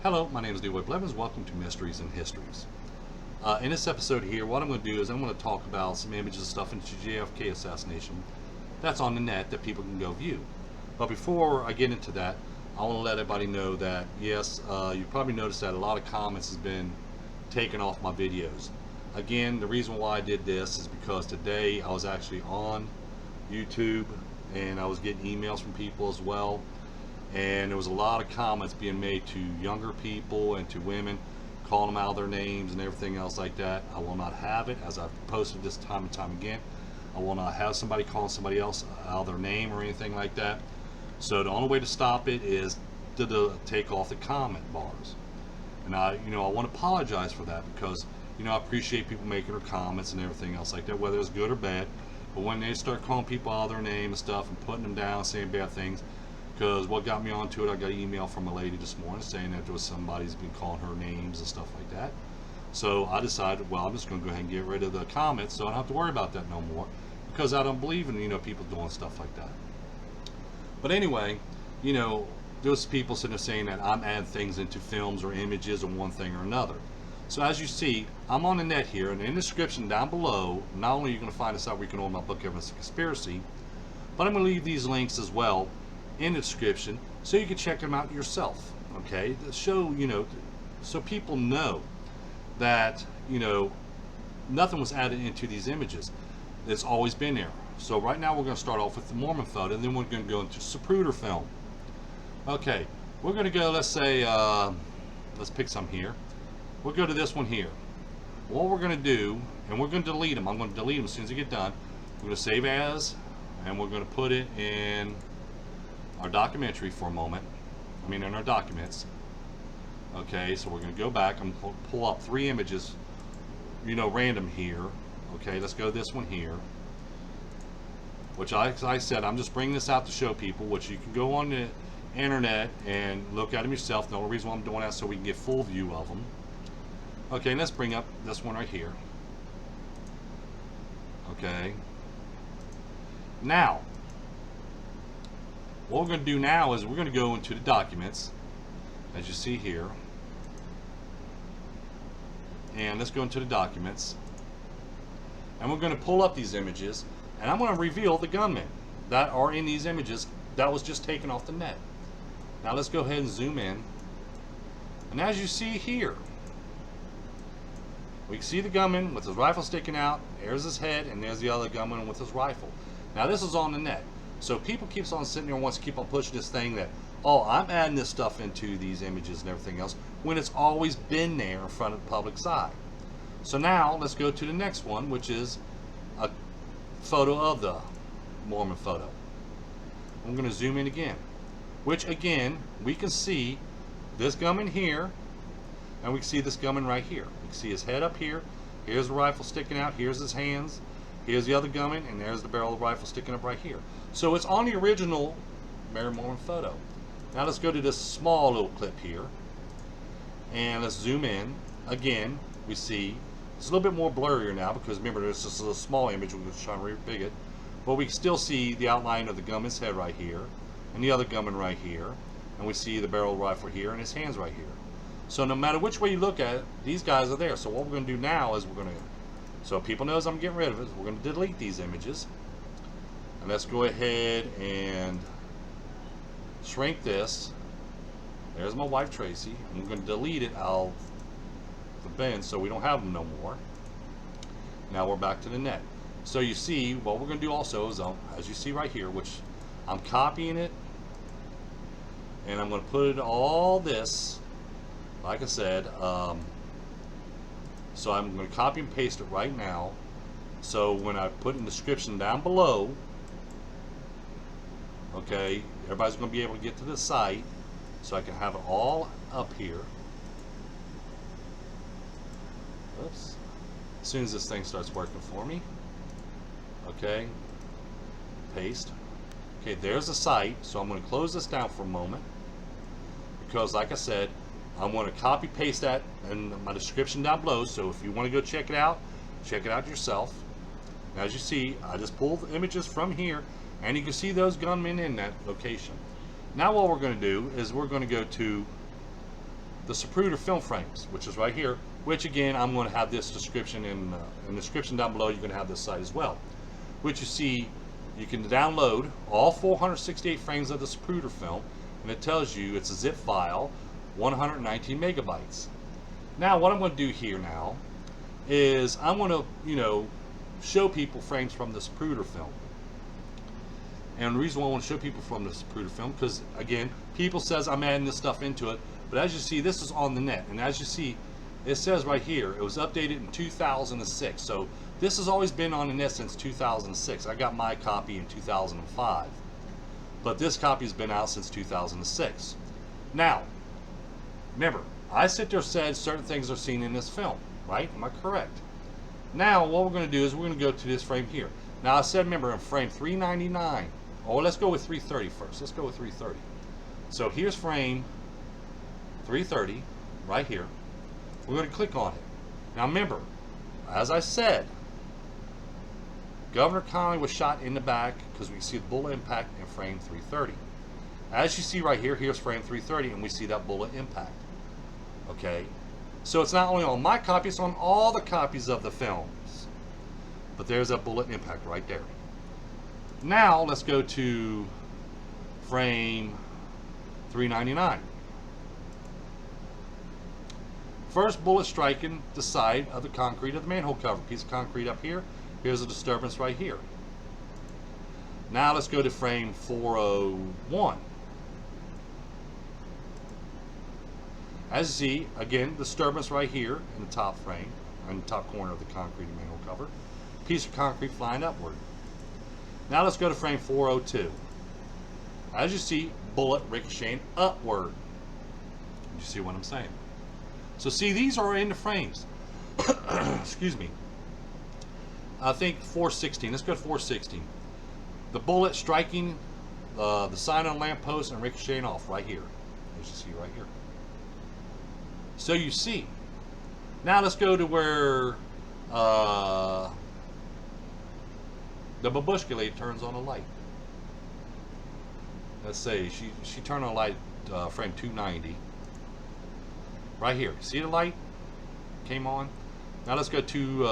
Hello, my name is Leroy Blevins. Welcome to Mysteries and Histories. In this episode here, what I'm going to do is I'm going to talk about some images and stuff into JFK assassination that's on the net that people can go view. But before I get into that, I want to let everybody know that, yes, you probably noticed that a lot of comments has been taken off my videos. Again, the reason why I did this is because today I was actually on YouTube and I was getting emails from people as well. And there was a lot of comments being made to younger people and to women, calling them out of their names and everything else like that. I will not have it, as I've posted this time and time again. I will not have somebody calling somebody else out of their name or anything like that. So the only way to stop it is to take off the comment bars. And I want to apologize for that because, I appreciate people making their comments and everything else like that, whether it's good or bad. But when they start calling people out of their name and stuff and putting them down, saying bad things, because what got me onto it, I got an email from a lady this morning saying that there was somebody's been calling her names and stuff like that. So I decided, well, I'm just going to go ahead and get rid of the comments so I don't have to worry about that no more, because I don't believe in, people doing stuff like that. But anyway, there's people sitting there saying that I'm adding things into films or images or one thing or another. So as you see, I'm on the net here, and in the description down below, not only are you going to find this out where you can order my book, Evidence of Conspiracy, but I'm going to leave these links as well in the description so you can check them out yourself, okay, to show, so people know that, nothing was added into these images. It's always been there. So right now we're going to start off with the Mormon photo, and then we're going to go into Zapruder film. Okay, we're going to go, let's say, let's pick some here. We'll go to this one here. What we're going to do, and we're going to delete them. I'm going to delete them as soon as I get done. We're going to save as, and we're going to put it in our documentary for a moment. In our documents. Okay, so we're going to go back and pull up 3 images, random here. Okay, let's go to this one here. Which I said, I'm just bringing this out to show people, which you can go on the internet and look at them yourself. The only reason why I'm doing that is so we can get full view of them. Okay, let's bring up this one right here. Okay. Now, what we're going to do now is we're going to go into the documents, as you see here. And let's go into the documents. And we're going to pull up these images, and I'm going to reveal the gunmen that are in these images that was just taken off the net. Now let's go ahead and zoom in. And as you see here, we can see the gunman with his rifle sticking out. There's his head, and there's the other gunman with his rifle. Now this is on the net. So people keeps on sitting there and wants to keep on pushing this thing that, oh, I'm adding this stuff into these images and everything else, when it's always been there in front of the public's eye. So now let's go to the next one, which is a photo of the Mormon photo. I'm going to zoom in again, which again, we can see this gunman here, and we can see this gunman right here. We can see his head up here. Here's the rifle sticking out. Here's his hands. Here's the other gunman, and there's the barrel of the rifle sticking up right here. So it's on the original Mormon photo. Now let's go to this small little clip here, and let's zoom in. Again, we see it's a little bit more blurrier now because remember, this is a small image. We're going to try and re-big it, but we can still see the outline of the gunman's head right here, and the other gunman right here, and we see the barrel rifle here and his hands right here. So no matter which way you look at it, these guys are there. So what we're going to do now is so people knows I'm getting rid of it, we're going to delete these images. And let's go ahead and shrink this. There's my wife Tracy. I'm going to delete it out of the bin so we don't have them no more. Now we're back to the net. So you see, what we're going to do also is, as you see right here, which I'm copying it, and I'm going to put it all this, like I said, so I'm going to copy and paste it right now. So when I put in the description down below, okay, everybody's going to be able to get to the site, so I can have it all up here. Oops. As soon as this thing starts working for me. Okay. Paste. Okay, there's the site. So I'm going to close this down for a moment, because like I said, I'm going to copy paste that in my description down below. So if you want to go check it out yourself. Now, as you see, I just pulled the images from here, and you can see those gunmen in that location. Now what we're going to do is we're going to go to the Zapruder film frames, which is right here, which again, I'm going to have this description in the description down below. You're going to have this site as well, which you see, you can download all 468 frames of the Zapruder film, and it tells you it's a zip file, 119 megabytes. Now, what I'm going to do here now is I'm going to, show people frames from the Zapruder film. And the reason why I want to show people from the Zapruder film, because again, people says I'm adding this stuff into it, but as you see, this is on the net, and as you see, it says right here, it was updated in 2006. So this has always been on the net since 2006. I got my copy in 2005, but this copy has been out since 2006. Now, remember, I sit there and said certain things are seen in this film, right? Am I correct? Now, what we're going to do is we're going to go to this frame here. Now, I said, remember, in frame 399. Oh, let's go with 330 first. Let's go with 330. So here's frame 330 right here. We're going to click on it. Now, remember, as I said, Governor Connally was shot in the back because we see the bullet impact in frame 330. As you see right here, here's frame 330, and we see that bullet impact. Okay? So it's not only on my copy, it's on all the copies of the films. But there's that bullet impact right there. Now, let's go to frame 399. First bullet striking the side of the concrete of the manhole cover. Piece of concrete up here. Here's a disturbance right here. Now let's go to frame 401. As you see, again, disturbance right here in the top frame, in the top corner of the concrete manhole cover. Piece of concrete flying upward. Now let's go to frame 402. As you see, bullet ricocheting upward. You see what I'm saying? So see, these are in the frames. Excuse me. I think 416. Let's go to 416. The bullet striking the sign on the lamppost and ricocheting off right here. As you see right here. So you see. Now let's go to where the babushka lady turns on a light. Let's say she turned on a light, frame 290. Right here. See the light? Came on. Now let's go to,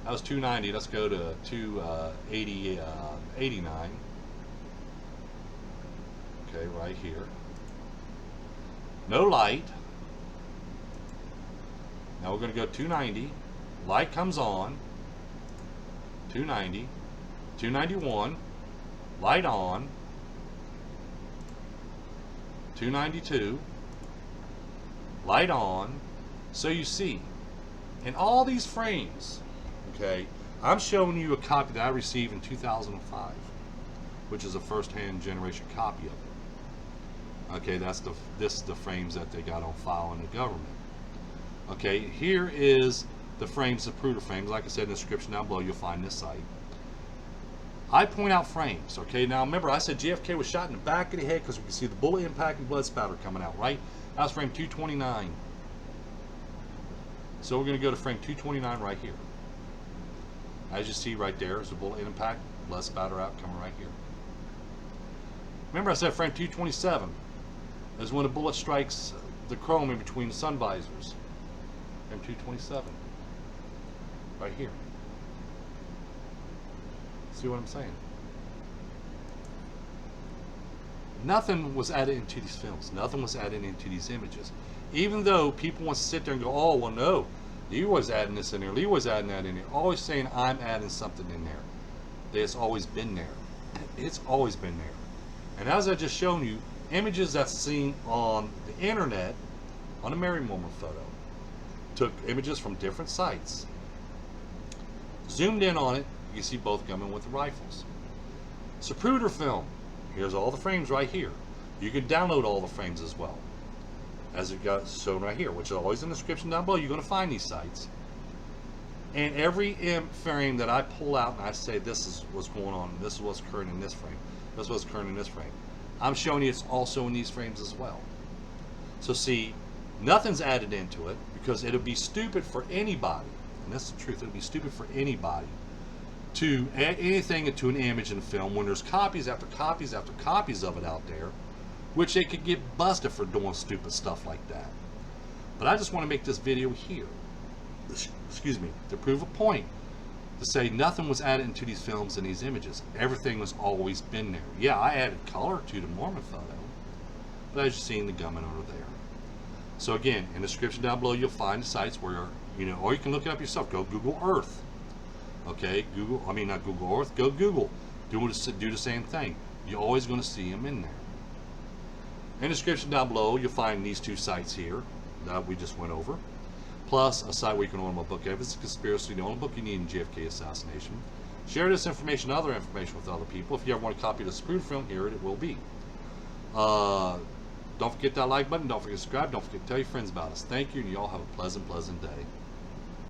that was 290. Let's go to 289. Okay, right here. No light. Now we're going to go 290. Light comes on. 290. 291. Light on. 292. Light on. So you see, in all these frames, okay, I'm showing you a copy that I received in 2005, which is a first-hand generation copy of it. Okay, this is the frames that they got on file in the government. Okay, here is the frames, the Zapruder frames. Like I said in the description down below, you'll find this site. I point out frames. Okay, now remember I said JFK was shot in the back of the head because we can see the bullet impact and blood spatter coming out, right? That was frame 229. So we're going to go to frame 229 right here. As you see right there is the bullet impact, blood spatter out coming right here. Remember I said frame 227 is when the bullet strikes the chrome in between the sun visors. Frame 227. Right here. See what I'm saying? Nothing was added into these films. Nothing was added into these images. Even though people want to sit there and go, oh, well, no, Leroy's adding this in there. Leroy's adding that in there. Always saying I'm adding something in there. It's always been there. It's always been there. And as I just shown you, images that's seen on the internet, on a Mary Moore photo, took images from different sites. Zoomed in on it, you see both gunmen with the rifles. Zapruder film. Here's all the frames right here. You can download all the frames as well, as it got shown right here, which is always in the description down below. You're going to find these sites. And every frame that I pull out and I say this is what's going on, this is what's occurring in this frame, this is what's occurring in this frame, I'm showing you it's also in these frames as well. So see, nothing's added into it because it would be stupid for anybody, and that's the truth, it would be stupid for anybody to add anything into an image in film when there's copies after copies after copies of it out there which they could get busted for doing stupid stuff like that. But I just want to make this video here, excuse me, to prove a point, to say nothing was added into these films and these images. Everything was always been there. Yeah, I added color to the Mormon photo, but as you've seen, the gunmen are there. So again, in the description down below, you'll find the sites where, or you can look it up yourself. Go Google Earth. Okay, not Google Earth, go Google. Do the same thing. You're always going to see them in there. In the description down below, you'll find these two sites here that we just went over, plus a site where you can order my book, Evidence of Conspiracy, the only book you need in JFK assassination. Share this information, other information with other people. If you ever want a copy of the Sprued film, here it will be. Don't forget that like button. Don't forget to subscribe. Don't forget to tell your friends about us. Thank you, and you all have a pleasant day.